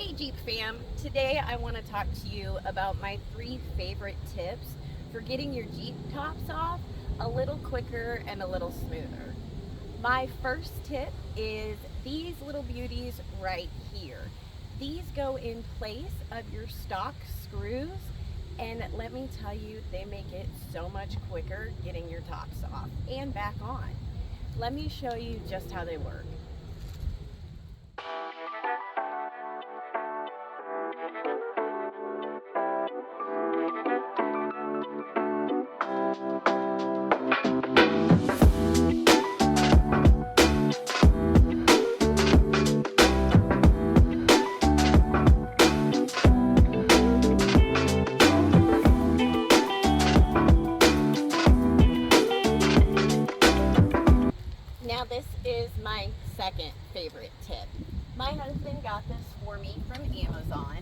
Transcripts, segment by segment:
Hey Jeep fam, today I want to talk to you about my 3 favorite tips for getting your Jeep tops off a little quicker and a little smoother. My first tip is these little beauties right here. These go in place of your stock screws, and let me tell you, they make it so much quicker getting your tops off and back on. Let me show you just how they work. Now this is my second favorite tip. My husband got this for me from Amazon,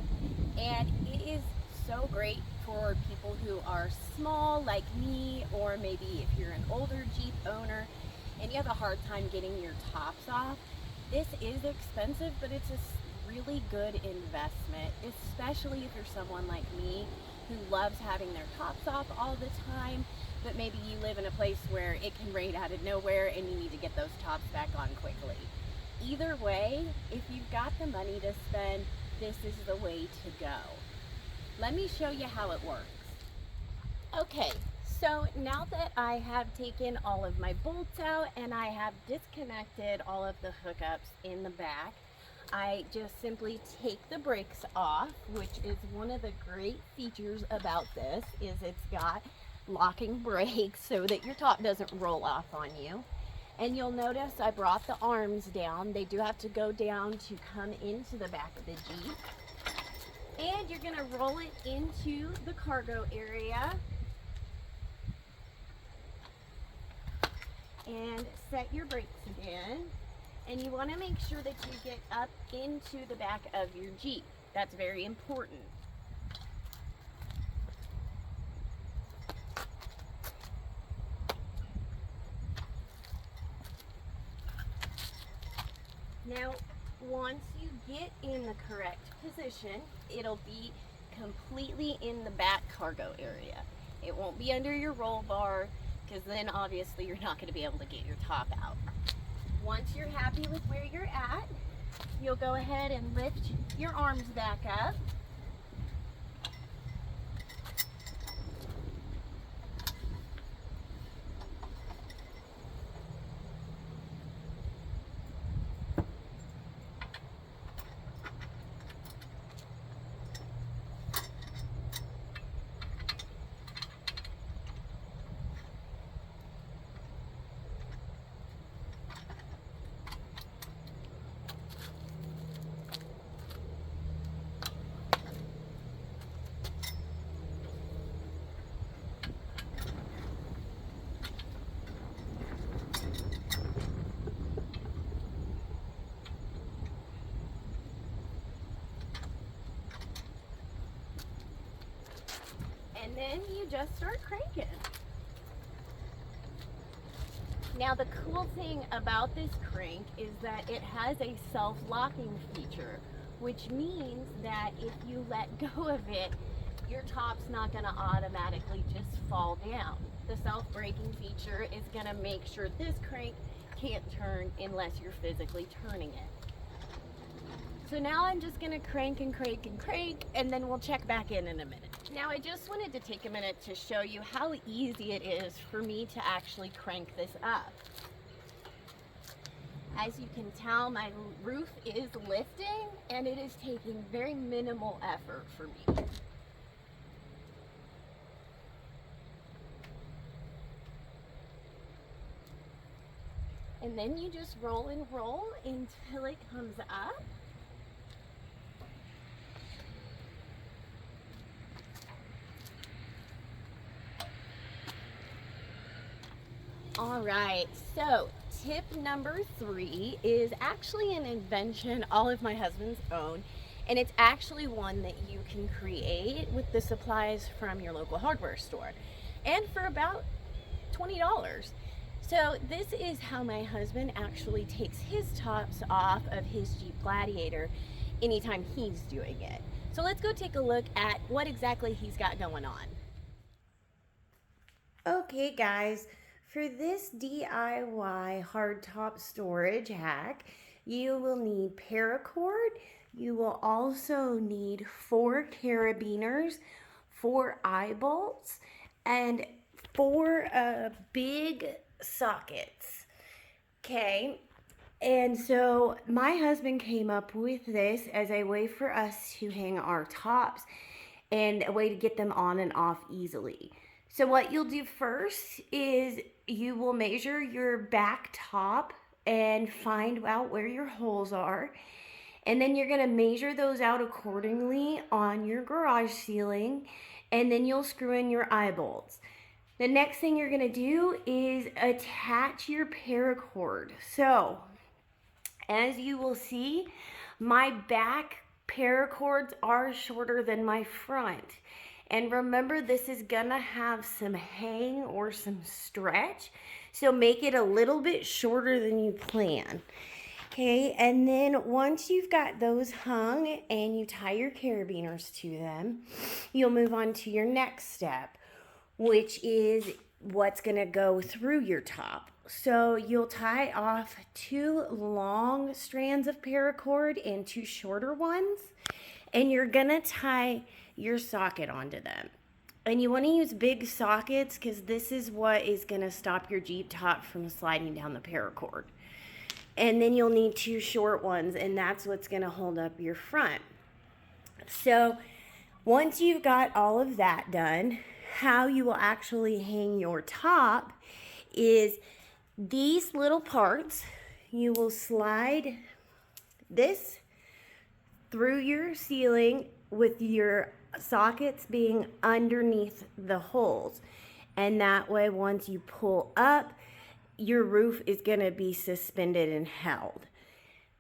and it is so great for people who are small like me, or maybe if you're an older Jeep owner and you have a hard time getting your tops off. This is expensive, but it's a really good investment, especially if you're someone like me who loves having their tops off all the time, but maybe you live in a place where it can rain out of nowhere and you need to get those tops back on quickly. Either way, if you've got the money to spend, this is the way to go. Let me show you how it works. Okay, so now that I have taken all of my bolts out and I have disconnected all of the hookups in the back, I just simply take the brakes off, which is one of the great features about this, is it's got locking brakes so that your top doesn't roll off on you. And you'll notice I brought the arms down. They do have to go down to come into the back of the Jeep. And you're gonna roll it into the cargo area and set your brakes again. And you want to make sure that you get up into the back of your Jeep. That's very important. Now, once you get in the correct position, it'll be completely in the back cargo area. It won't be under your roll bar, because then obviously you're not going to be able to get your top out. Once you're happy with where you're at, you'll go ahead and lift your arms back up. And then you just start cranking. Now the cool thing about this crank is that it has a self-locking feature, which means that if you let go of it, your top's not going to automatically just fall down. The self-braking feature is going to make sure this crank can't turn unless you're physically turning it. So now I'm just going to crank and crank and crank, and then we'll check back in a minute. Now I just wanted to take a minute to show you how easy it is for me to actually crank this up. As you can tell, my roof is lifting, and it is taking very minimal effort for me. And then you just roll and roll until it comes up. All right, so tip number 3 is actually an invention all of my husband's own, and it's actually one that you can create with the supplies from your local hardware store, and for about $20. So this is how my husband actually takes his tops off of his Jeep Gladiator, anytime he's doing it. So let's go take a look at what exactly he's got going on. Okay guys, for this DIY hardtop storage hack, you will need paracord. You will also need 4 carabiners, 4 eye bolts, and 4 big sockets. Okay, and so my husband came up with this as a way for us to hang our tops and a way to get them on and off easily. So what you'll do first is you will measure your back top and find out where your holes are. And then you're gonna measure those out accordingly on your garage ceiling, and then you'll screw in your eye bolts. The next thing you're gonna do is attach your paracord. So, as you will see, my back paracords are shorter than my front. And remember, this is gonna have some hang or some stretch, so make it a little bit shorter than you plan. Okay, and then once you've got those hung and you tie your carabiners to them, you'll move on to your next step, which is what's gonna go through your top. So you'll tie off 2 long strands of paracord and 2 shorter ones, and you're gonna tie your socket onto them. And you want to use big sockets because this is what is going to stop your Jeep top from sliding down the paracord. And then you'll need 2 short ones, and that's what's going to hold up your front. So once you've got all of that done, how you will actually hang your top is these little parts. You will slide this through your ceiling with your sockets being underneath the holes, and that way once you pull up, your roof is going to be suspended and held.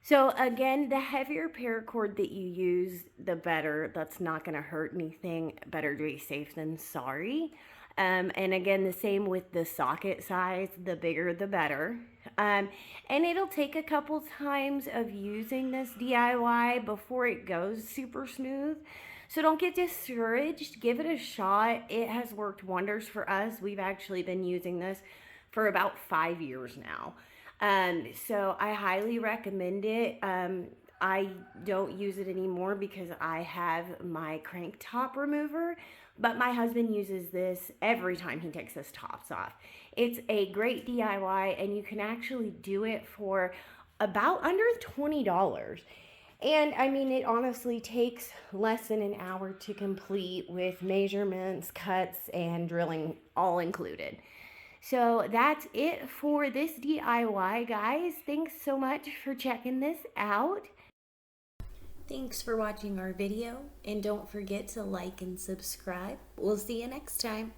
So again, the heavier paracord that you use, the better. That's not going to hurt anything. Better to be safe than sorry. And again, the same with the socket size, the bigger the better. And it'll take a couple times of using this DIY before it goes super smooth. So don't get discouraged. Give it a shot. It has worked wonders for us. We've actually been using this for about 5 years now. So I highly recommend it. I don't use it anymore because I have my crank top remover, but my husband uses this every time he takes his tops off. It's a great DIY, and you can actually do it for about under $20. And I mean, it honestly takes less than an hour to complete with measurements, cuts, and drilling all included. So that's it for this DIY, guys. Thanks so much for checking this out. Thanks for watching our video, and don't forget to like and subscribe. We'll see you next time.